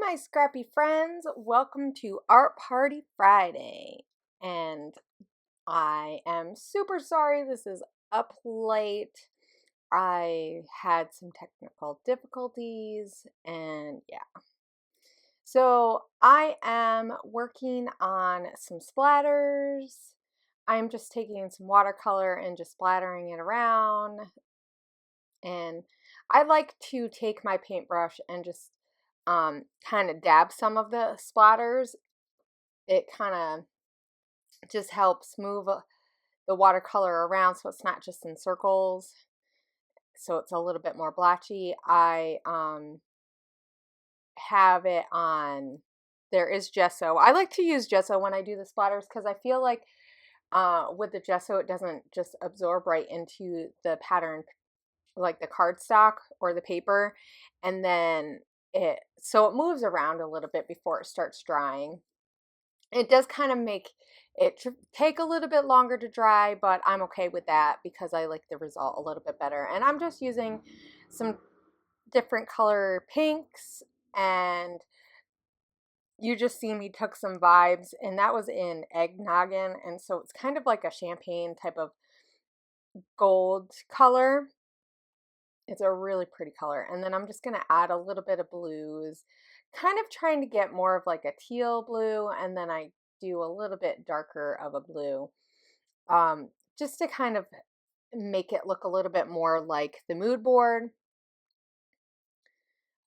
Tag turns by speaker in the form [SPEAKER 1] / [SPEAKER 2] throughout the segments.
[SPEAKER 1] my scrappy friends, welcome to Art Party Friday. And I am super sorry this is up late. I had some technical difficulties and yeah. So I am working on some splatters. I'm just taking some watercolor and just splattering it around. And I like to take my paintbrush and just kind of dab some of the splatters. It kind of just helps move the watercolor around so it's not just in circles. So it's a little bit more blotchy. I have it on, there is gesso. I like to use gesso when I do the splatters because I feel like with the gesso it doesn't just absorb right into the pattern like the cardstock or the paper, and then it moves around a little bit before it starts drying. It does kind of make it take a little bit longer to dry, but I'm okay with that because I like the result a little bit better. And I'm just using some different color pinks, and you just see me took some vibes, and that was in Eggnoggin, and so it's kind of like a champagne type of gold color. It's a really pretty color. And then I'm just going to add a little bit of blues, kind of trying to get more of like a teal blue, and then I do a little bit darker of a blue, just to kind of make it look a little bit more like the mood board.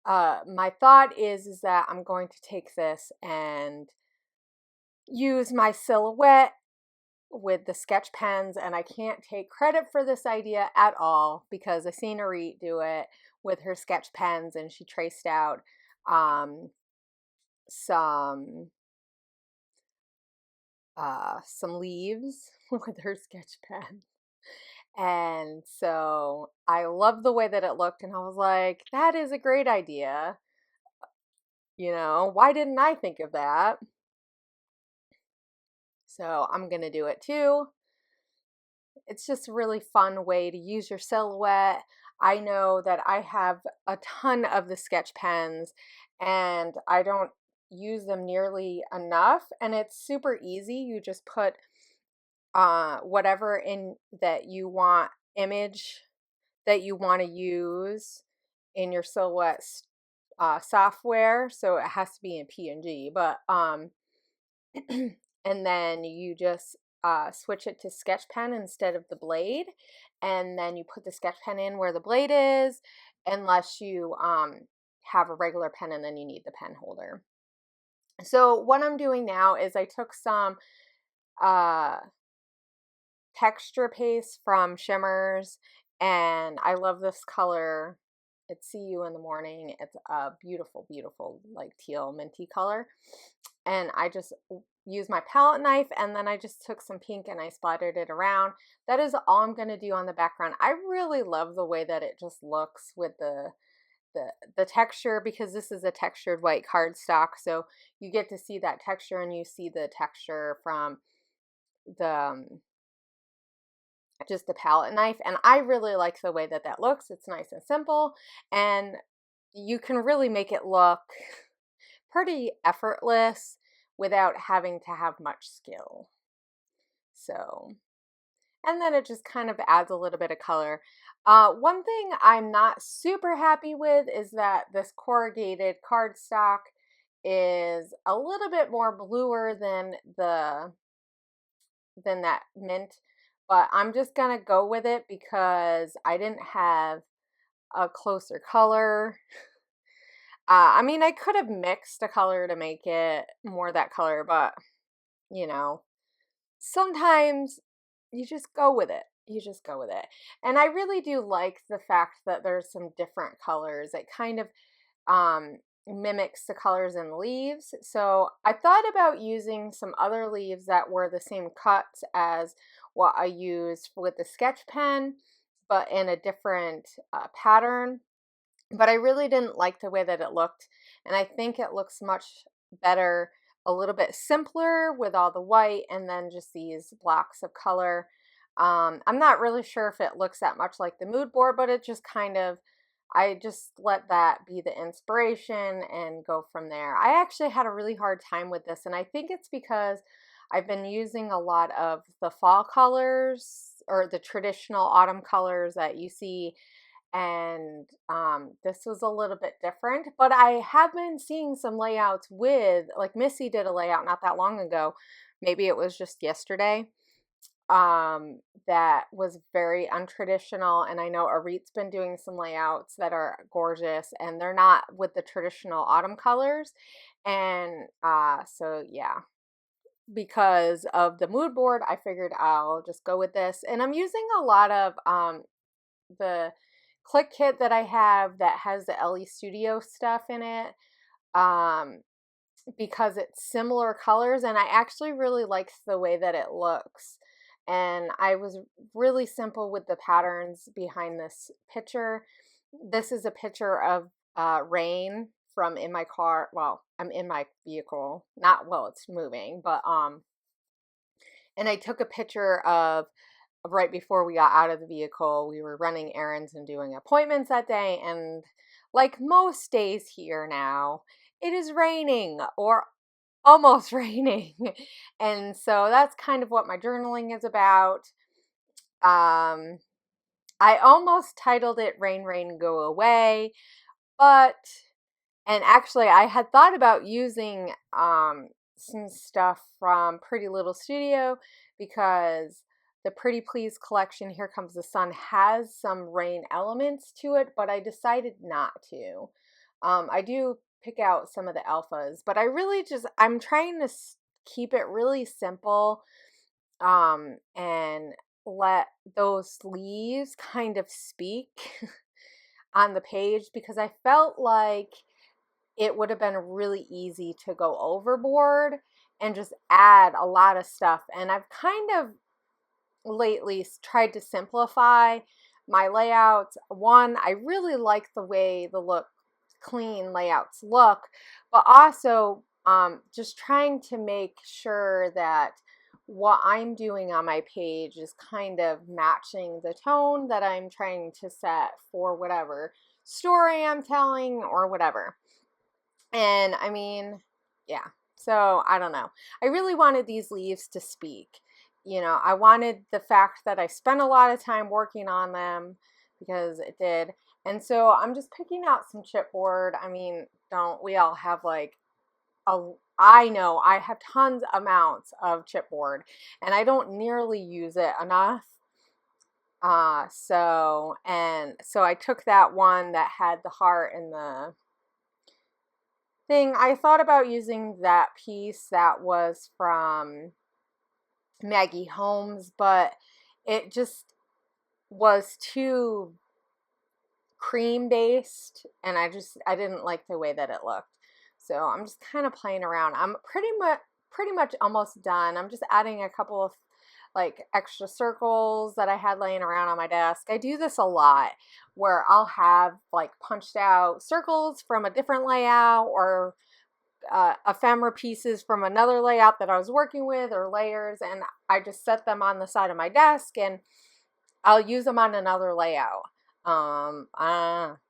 [SPEAKER 1] My thought is that I'm going to take this and use my silhouette with the sketch pens, and I can't take credit for this idea at all because I seen Arit do it with her sketch pens, and she traced out some leaves with her sketch pen. And so I love the way that it looked, and I was like, that is a great idea. You know, why didn't I think of that? So I'm gonna do it too. It's just a really fun way to use your silhouette. I know that I have a ton of the sketch pens and I don't use them nearly enough, and it's super easy. You just put whatever in that you want image that you want to use in your silhouette software. So it has to be in PNG, but and then you just switch it to sketch pen instead of the blade, and then you put the sketch pen in where the blade is, unless you have a regular pen and then you need the pen holder. So what I'm doing now is I took some texture paste from Shimmers, and I love this color. It's See You in the Morning. It's a beautiful, beautiful like teal minty color. And I just used my palette knife, and then I just took some pink and I splattered it around. That is all I'm going to do on the background. I really love the way that it just looks with the texture, because this is a textured white cardstock, so you get to see that texture, and you see the texture from the just the palette knife, and I really like the way that that looks. It's nice and simple, and you can really make it look pretty effortless without having to have much skill. So, and then it just kind of adds a little bit of color. One thing I'm not super happy with is that this corrugated cardstock is a little bit more bluer than that mint, but I'm just gonna go with it because I didn't have a closer color. I mean, I could have mixed a color to make it more that color, but you know, sometimes you just go with it. You just go with it. And I really do like the fact that there's some different colors. It kind of mimics the colors in the leaves. So I thought about using some other leaves that were the same cuts as what I used with the sketch pen, but in a different pattern. But I really didn't like the way that it looked, and I think it looks much better a little bit simpler with all the white and then just these blocks of color. I'm not really sure if it looks that much like the mood board, but it just kind of I just let that be the inspiration and go from there. I actually had a really hard time with this, and I think it's because I've been using a lot of the fall colors or the traditional autumn colors that you see, and this was a little bit different, but I have been seeing some layouts with, like Missy did a layout not that long ago, maybe it was just yesterday, that was very untraditional. And I know Arit's been doing some layouts that are gorgeous, and they're not with the traditional autumn colors. And so yeah, because of the mood board, I figured I'll just go with this. And I'm using a lot of the click kit that I have that has the LE Studio stuff in it. Because it's similar colors, and I actually really liked the way that it looks. And I was really simple with the patterns behind this picture. This is a picture of rain from in my car. Well, I'm in my vehicle, not while it's moving, but and I took a picture of right before we got out of the vehicle. We were running errands and doing appointments that day, and like most days here now, it is raining or almost raining. And so that's kind of what my journaling is about. I almost titled it Rain, Rain, Go Away, but, and actually I had thought about using some stuff from Pretty Little Studio, because the Pretty Please collection, Here Comes the Sun, has some rain elements to it, but I decided not to. I do pick out some of the alphas, but I really just, I'm trying to keep it really simple, and let those leaves kind of speak on the page, because I felt like it would have been really easy to go overboard and just add a lot of stuff. And I've kind of lately tried to simplify my layouts. One, I really like the way the clean layouts look, but also just trying to make sure that what I'm doing on my page is kind of matching the tone that I'm trying to set for whatever story I'm telling or whatever. And I mean, yeah, so I don't know. I really wanted these leaves to speak. You know, I wanted the fact that I spent a lot of time working on them, because it did. And so I'm just picking out some chipboard. I mean, don't we all have like I know I have tons amounts of chipboard, and I don't nearly use it enough. So I took that one that had the heart and the thing. I thought about using that piece that was from Maggie Holmes, but it just was too cream based, and I didn't like the way that it looked. So I'm just kind of playing around. I'm pretty much almost done. I'm just adding a couple of like extra circles that I had laying around on my desk. I do this a lot, where I'll have like punched out circles from a different layout, or ephemera pieces from another layout that I was working with, or layers, and I just set them on the side of my desk, and I'll use them on another layout.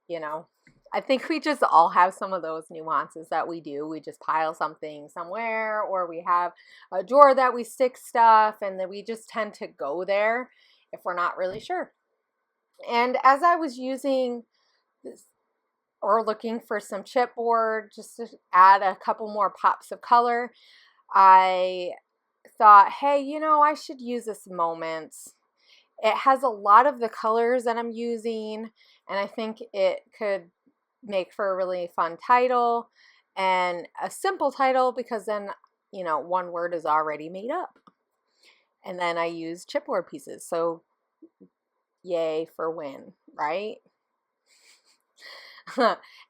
[SPEAKER 1] You know, I think we just all have some of those nuances that we do. We just pile something somewhere, or we have a drawer that we stick stuff, and then we just tend to go there if we're not really sure. And as I was using this, or looking for some chipboard just to add a couple more pops of color, I thought, hey, you know, I should use this Moments. It has a lot of the colors that I'm using, and I think it could make for a really fun title, and a simple title, because then, you know, one word is already made up. And then I use chipboard pieces, so yay for win, right?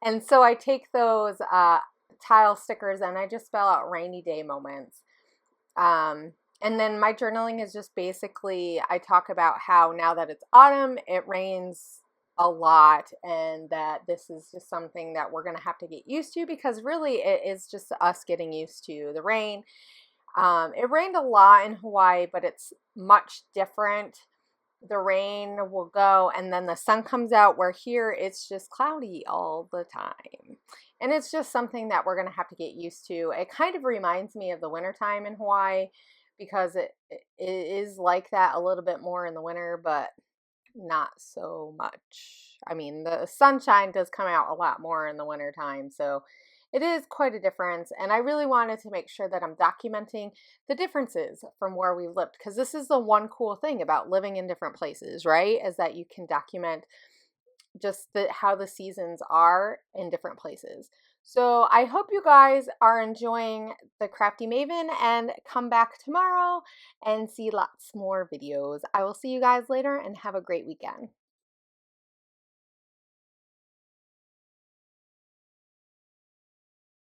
[SPEAKER 1] And so I take those tile stickers and I just spell out rainy day moments. And then my journaling is just basically, I talk about how now that it's autumn, it rains a lot, and that this is just something that we're going to have to get used to, because really it is just us getting used to the rain. It rained a lot in Hawaii, but it's much different the rain will go and then the sun comes out, where here it's just cloudy all the time. And it's just something that we're going to have to get used to. It kind of reminds me of the wintertime in Hawaii because it is like that a little bit more in the winter, but not so much. I mean, the sunshine does come out a lot more in the wintertime, so it is quite a difference. And I really wanted to make sure that I'm documenting the differences from where we lived, because this is the one cool thing about living in different places, right? Is that you can document just how the seasons are in different places. So I hope you guys are enjoying the Crafty Maven and come back tomorrow and see lots more videos. I will see you guys later and have a great weekend.